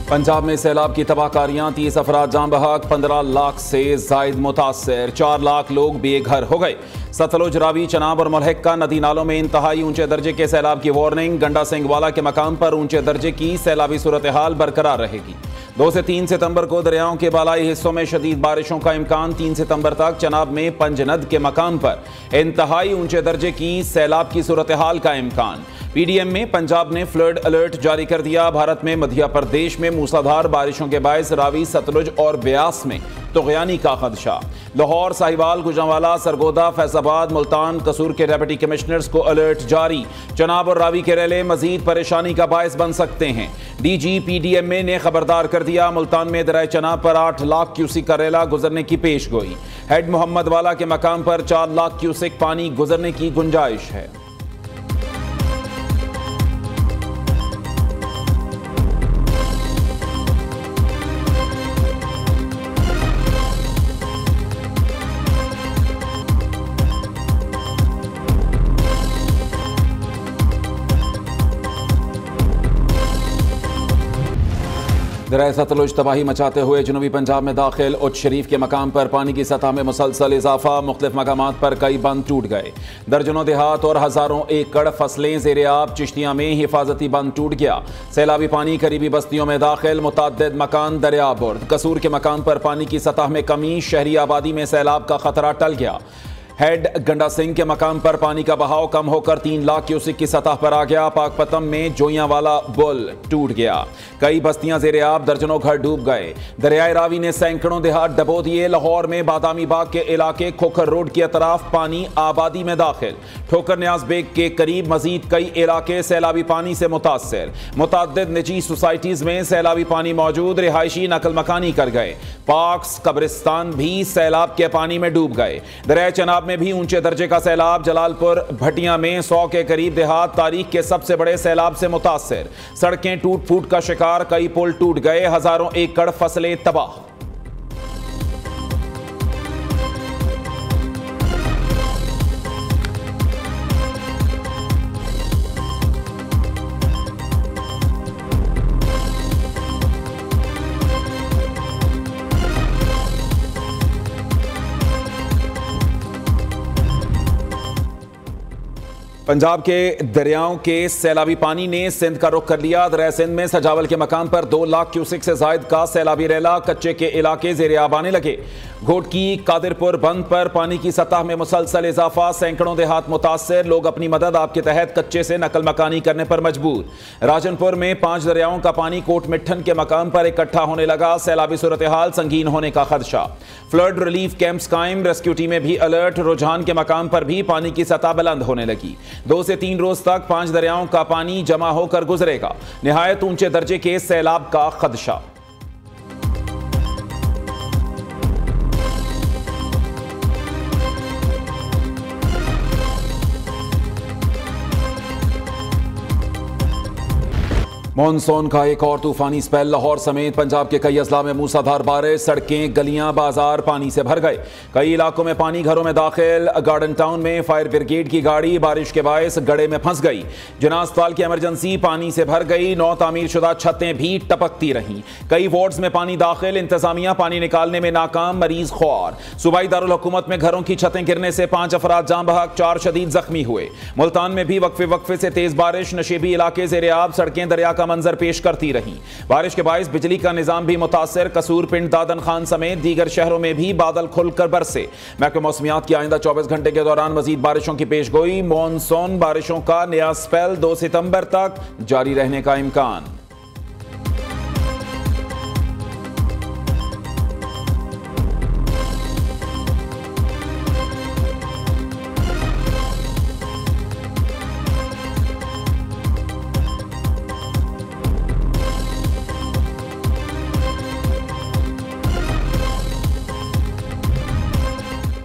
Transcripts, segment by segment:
पंजाब में सैलाब की तबाहकारियां, 30 अफराद जान बहक, 15 लाख से जायद मुतासर, 4 लाख लोग बेघर हो गए। सतलुज, रावी, चनाब और मुलहक्का नदी नालों में इंतहाई ऊंचे दर्जे के सैलाब की वार्निंग। गंडा सिंगवाला के मकाम पर ऊंचे दर्जे की सैलाबी सूरत हाल बरकरार रहेगी। 2 से 3 सितंबर को दरियाओं के बालाई हिस्सों में शदीद बारिशों का इम्कान। 3 सितंबर तक चनाब में पंजनद के मकाम पर इंतहाई ऊंचे दर्जे की सैलाब की सूरत हाल का इम्कान। पीडीएम में पंजाब ने फ्लड अलर्ट जारी कर दिया। भारत में मध्य प्रदेश में मूसलाधार बारिशों के बायस रावी, सतलुज और ब्यास में तुगयानी का खदशा। लाहौर, साहिवाल, गुजरांवाला, सरगोदा, फैसलाबाद, मुल्तान, कसूर के डिप्टी कमिश्नर्स को अलर्ट जारी। चनाब और रावी के रेले मजीद परेशानी का बायस बन सकते हैं। डीजी पीडीएमए ने खबरदार कर दिया। मुल्तान में दरिया चनाब पर 8 लाख क्यूसिक का रेला गुजरने की पेश गोई। हेड मोहम्मद वाला के मकाम पर 4 लाख क्यूसिक पानी गुजरने की गुंजाइश है। दरिया सतलुज तबाही मचाते हुए जनूबी पंजाब में दाखिल। उच्च शरीफ के मकाम पर पानी की सतह में मुसलसल इजाफा। मुख्तलिफ मकामात पर कई बंद टूट गए। दर्जनों देहात और हजारों एकड़ फसलें ज़ेरे आब। चिश्तियां में हिफाजती बंद टूट गया। सैलाबी पानी करीबी बस्तियों में दाखिल। मुतअद्दिद मकान दरियाबुर्द। कसूर के मकाम पर पानी की सतह में कमी। शहरी आबादी में सैलाब का खतरा टल गया। हेड गंडा सिंह के मकाम पर पानी का बहाव कम होकर 3 लाख क्यूसिक की सतह पर आ गया। पाकपतम में जोइयां वाला पुल टूट गया। कई बस्तियां ज़ेरे आब, दर्जनों घर डूब गए। दरियाए रावी ने सैकड़ों देहात डबो दिए। लाहौर में बादामी बाग के इलाके खोखर रोड की तरफ पानी आबादी में दाखिल। ठोकर न्याज बेग के करीब मजीद कई इलाके सैलाबी पानी से मुतासर। मुतअद्दिद निजी सोसाइटीज में सैलाबी पानी मौजूद। रिहायशी नकल मकानी कर गए। पार्क्स, कब्रिस्तान भी सैलाब के पानी में डूब गए। दरिया चनाब में भी ऊंचे दर्जे का सैलाब। जलालपुर भटिया में 100 के करीब देहात तारीख के सबसे बड़े सैलाब से मुतासर। सड़कें टूट फूट का शिकार। कई पुल टूट गए। हजारों एकड़ फसलें तबाह। पंजाब के दरियाओं के सैलाबी पानी ने सिंध का रुख कर लिया। दरिया सिंध में सजावल के मकाम पर 2 लाख क्यूसिक से जायद का सैलाबी रेला। कच्चे के इलाके ज़ेरे आब आने लगे। घोटकी, कादिरपुर बंद पर पानी की सतह में मुसलसल इजाफा। सैकड़ों देहात मुतासर। लोग अपनी मदद आपके तहत कच्चे से नकल मकानी करने पर मजबूर। राजनपुर में 5 दरियाओं का पानी कोट मिट्ठन के मकाम पर इकट्ठा होने लगा। सैलाबी सूरत हाल संगीन होने का खदशा। फ्लड रिलीफ कैंप्स कायम। रेस्क्यू टीमें भी अलर्ट। रुझान के मकाम पर भी पानी की सतह बुलंद होने लगी। 2 से 3 रोज तक 5 दरियाओं का पानी जमा होकर गुजरेगा। निहायत ऊंचे दर्जे के सैलाब का खदशा। मॉनसून का एक और तूफानी स्पेल। लाहौर समेत पंजाब के कई अजला में मूसलाधार बारिश। सड़कें, गलियां, बाजार पानी से भर गए। कई इलाकों में पानी घरों में दाखिल। गार्डन टाउन में फायर ब्रिगेड की गाड़ी बारिश के बायस गड्ढे में फंस गई। जना अस्पताल की इमरजेंसी पानी से भर गई। 9 तामीर शुदा छतें भी टपकती रहीं। कई वार्ड्स में पानी दाखिल। इंतजामिया पानी निकालने में नाकाम। मरीज ख्वार। सूबाई दारुल हुकूमत में घरों की छतें गिरने से 5 अफराद जान बहक, 4 शदीद जख्मी हुए। मुल्तान में भी वक्फे वक्फे से तेज बारिश। नशेबी इलाके ज़ेरे आब। सड़कें दरिया का मंजर पेश करती रही। बारिश के बायस बिजली का निजाम भी मुतासर। कसूर, पिंड, दादन खान समेत दीगर शहरों में भी बादल खुलकर बरसे। महकमा मौसमियात की आइंदा 24 घंटे के दौरान मजीद बारिशों की पेशगोई। मॉनसून बारिशों का नया स्पेल 2 सितंबर तक जारी रहने का इम्कान।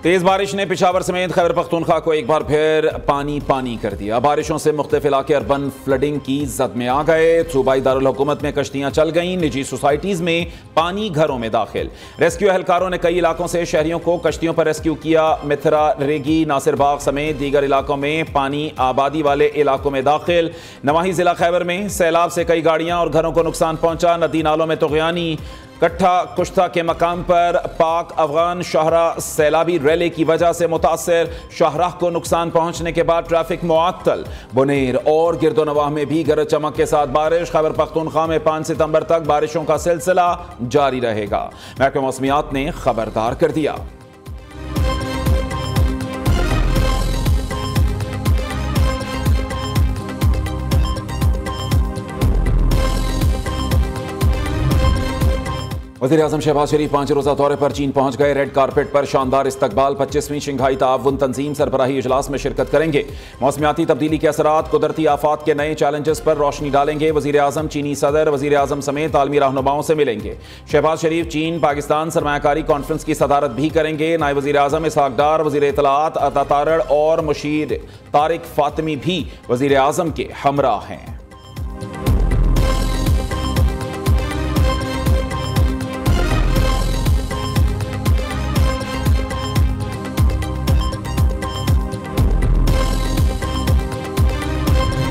तेज बारिश ने पिशावर समेत खैबर पख्तूनख्वा को एक बार फिर पानी कर दिया। बारिशों से मुख्तलिफ इलाके अर्बन फ्लडिंग की जद में आ गए। सूबाई दारुल हुकूमत में कश्तियां चल गईं। निजी सोसाइटीज में पानी घरों में दाखिल। रेस्क्यू एहलकारों ने कई इलाकों से शहरियों को कश्तियों पर रेस्क्यू किया। मिथरा, रेगी, नासिर बाग समेत दीगर इलाकों में पानी आबादी वाले इलाकों में दाखिल। नवाही जिला खैबर में सैलाब से कई गाड़ियां और घरों को नुकसान पहुंचा। नदी नालों में तुग़यानी। कट्ठा कुश्ता के मकाम पर पाक अफगान शाहराह सैलाबी रैली की वजह से मुतासर। शाहराह को नुकसान पहुंचने के बाद ट्रैफिक मुअत्तल। बुनेर और गिरदोनवाह में भी गरज चमक के साथ बारिश। खैबर पख्तूनख्वा में 5 सितंबर तक बारिशों का सिलसिला जारी रहेगा। महकमा मौसमियात ने खबरदार कर दिया। वज़ीर-ए-आज़म शहबाज शरीफ 5 रोज़ा दौरे पर चीन पहुंच गए। रेड कारपेट पर शानदार इस्तकबाल। 25वीं शंघाई ताउन तंजीम सरबराही इजलास में शिरकत करेंगे। मौसमियाती तब्दीली के असरात, कुदरती आफात के नए चैलेंजेस पर रोशनी डालेंगे। वज़ीर-ए-आज़म चीनी सदर, वज़ीर-ए-आज़म समेत आलमी रहनुमाओं से मिलेंगे। शहबाज शरीफ चीन पाकिस्तान सरमायाकारी कॉन्फ्रेंस की सदारत भी करेंगे। नायब वज़ीर-ए-आज़म इसहाक डार, वज़ीर इत्तलाआत अता तारड़ और मुशीर तारिक फातिमी भी वज़ीर-ए-आज़म के हमराह हैं।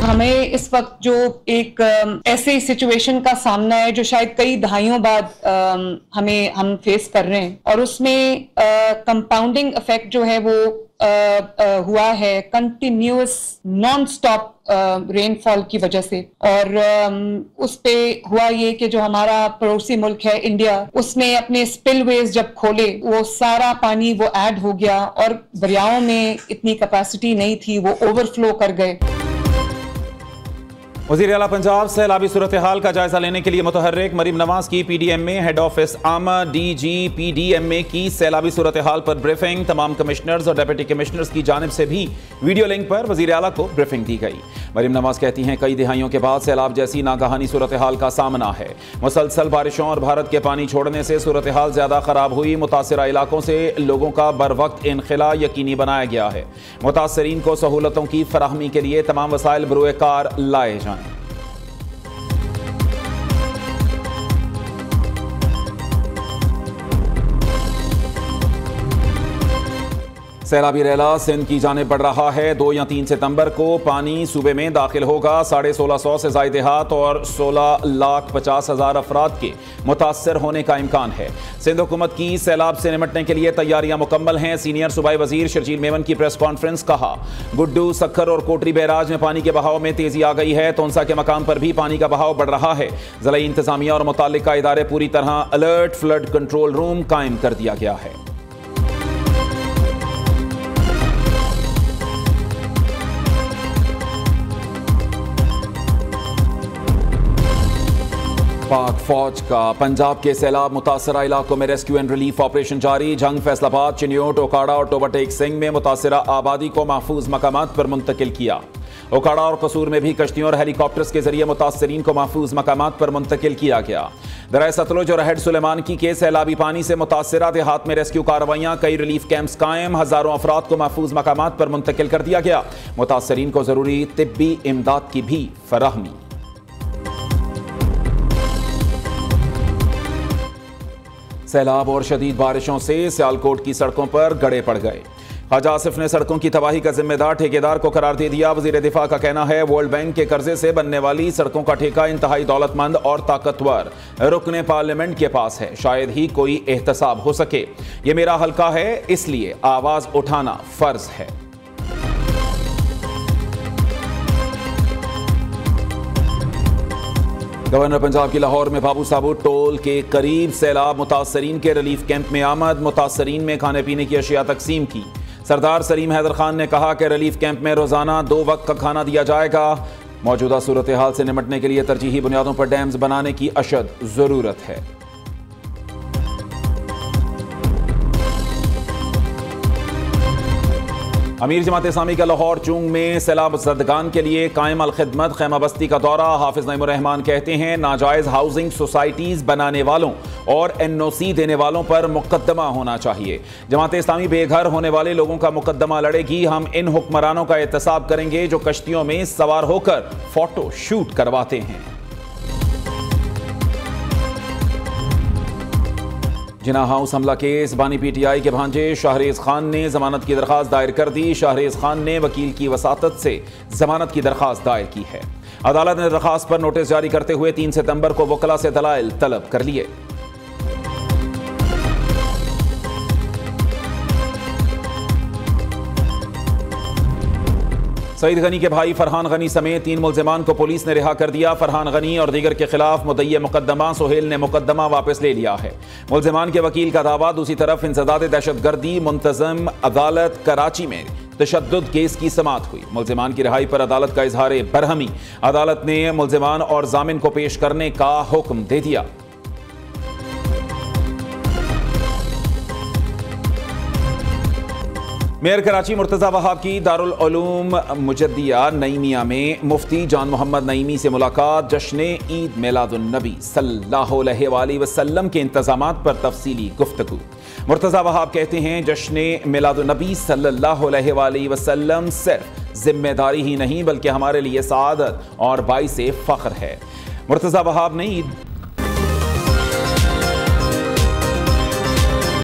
हमें इस वक्त जो एक ऐसे सिचुएशन का सामना है जो शायद कई दहाइयों बाद हम फेस कर रहे हैं, और उसमें कंपाउंडिंग इफेक्ट जो है वो हुआ है कंटिन्यूअस नॉन स्टॉप रेनफॉल की वजह से। और उस पे हुआ ये कि जो हमारा पड़ोसी मुल्क है इंडिया, उसने अपने स्पिलवेज जब खोले वो सारा पानी वो ऐड हो गया और दरियाओं में इतनी कैपेसिटी नहीं थी, वो ओवरफ्लो कर गए। वज़ीर आला पंजाब सैलाबी सूरत हाल का जायजा लेने के लिए मुतहर्रिक। मरीम नवाज की PDM में हेड ऑफिस आमा DG PDM में की सैलाबी सूरत हाल पर ब्रीफिंग। तमाम कमिश्नर्स और डिप्टी कमिश्नर्स की जानिब से भी वीडियो लिंक पर वज़ीर आला को ब्रीफिंग दी गई। मरीम नवाज कहती हैं कई दिहाइयों के बाद सैलाब जैसी नागहानी सूरत हाल का सामना है। मुसलसल बारिशों और भारत के पानी छोड़ने से सूरत हाल ज्यादा खराब हुई। मुतासरा इलाकों से लोगों का बर वक्त इनखला यकीनी बनाया गया है। मुतासरीन को सहूलतों की फराहमी के लिए तमाम वसाइल बरूए कार लाए जाएं। सैलाबी रैला सिंध की जानिब बढ़ रहा है। 2 या 3 सितंबर को पानी सूबे में दाखिल होगा। 1650 से ज़ायद देहात और 16,50,000 अफराद के मुतासर होने का इम्कान है। सिंध हुकूमत की सैलाब से निमटने के लिए तैयारियां मुकम्मल हैं। सीनियर सूबाई वजीर शर्जील मेमन की प्रेस कॉन्फ्रेंस। कहा गुड्डू, सक्खर और कोटरी बैराज में पानी के बहाव में तेजी आ गई है। तोनसा के मकाम पर भी पानी का बहाव बढ़ रहा है। ज़िला इंतजामिया और मुताल्लिका इदारे पूरी तरह अलर्ट। फ्लड कंट्रोल रूम कायम कर दिया गया है। पाक फौज का पंजाब के सैलाब मुतासरा इलाकों में रेस्क्यू एंड रिलीफ ऑपरेशन जारी। जंग, फैसलाबाद, चिन्योट, ओकाड़ा और टोबाटेक सिंह में मुतासरा आबादी को महफूज मकामात पर मुंतकिल किया। ओकाड़ा और कसूर में भी कश्तियों और हेलीकॉप्टर्स के जरिए मुतासरीन को महफूज मकामात पर मुंतकिल किया गया। दरिया सतलुज और हेड सुलेमान की सैलाबी पानी से मुतासरा देहात में रेस्क्यू कार्रवाइयां, कई रिलीफ कैंप्स कायम। हजारों अफराद को महफूज मकामात पर मुंतकिल कर दिया गया। मुतासरीन को जरूरी तिब्बी इमदाद की भी फराहमी। सैलाब और शदीद बारिशों से सियालकोट की सड़कों पर गड़े पड़ गए। ख्वाजा आसिफ ने सड़कों की तबाही का जिम्मेदार ठेकेदार को करार दे दिया। वजीर दिफा का कहना है वर्ल्ड बैंक के कर्जे से बनने वाली सड़कों का ठेका इंतहाई दौलतमंद और ताकतवर रुकने पार्लियामेंट के पास है। शायद ही कोई एहतसाब हो सके। ये मेरा हल्का है, इसलिए आवाज उठाना फर्ज है। गवर्नर पंजाब की लाहौर में बाबू साबू टोल के करीब सैलाब मुतासरीन के रिलीफ कैंप में आमद। मुतासरीन में खाने पीने की अशिया तकसीम की। सरदार सलीम हैदर खान ने कहा कि रिलीफ कैंप में रोजाना 2 वक्त का खाना दिया जाएगा। मौजूदा सूरत हाल से निपटने के लिए तरजीही बुनियादों पर डैम्स बनाने की अशद जरूरत है। अमीर जमात इस्लामी का लाहौर चूंग में सैलाब ज़दगान के लिए कायम अल खिदमत खैमा बस्ती का दौरा। हाफिज नईमुर रहमान कहते हैं नाजायज हाउसिंग सोसाइटीज बनाने वालों और NOC देने वालों पर मुकदमा होना चाहिए। जमात इस्लामी बेघर होने वाले लोगों का मुकदमा लड़ेगी। हम इन हुक्मरानों का एहतसाब करेंगे जो कश्तियों में सवार होकर फोटो शूट करवाते हैं। जिना हाउस हमला केस बानी PTI के भांजे शाहरेज खान ने जमानत की दरखास्त दायर कर दी। शाहरेज खान ने वकील की वसातत से जमानत की दरखास्त दायर की है। अदालत ने दरखास्त पर नोटिस जारी करते हुए 3 सितंबर को वकला से दलाइल तलब कर लिए। सईद गनी के भाई फरहान गनी समेत 3 मुल्जिमान को पुलिस ने रिहा कर दिया। फरहान गनी और दीगर के खिलाफ मुद्दई मुकदमा सुहेल ने मुकदमा वापस ले लिया है। मुल्जिमान के वकील का दावा। दूसरी तरफ इंसदाद दहशतगर्दी मुंतजम अदालत कराची में तशद्दुद केस की समाअत हुई। मुल्जिमान की रिहाई पर अदालत का इजहार बरहमी। अदालत ने मुल्जिमान और जामिन को पेश करने का हुक्म दे दिया। मेयर कराची मुर्तज़ा वहाब की दारुल उलूम मुजद्दिया नईमिया में मुफ्ती जान मोहम्मद नईमी से मुलाकात। जश्न ईद मिलादुन नबी सल्लल्लाहु अलैहि वसल्लम के इंतजामात पर तफसीली गुफ्तगू। मुर्तज़ा वहाब कहते हैं जश्न मिलादुन नबी सल्लल्लाहु अलैहि वसल्लम सिर्फ जिम्मेदारी ही नहीं बल्कि हमारे लिए सआदत और बाइसे फ़ख्र है। मुर्तज़ा वहाब ने ईद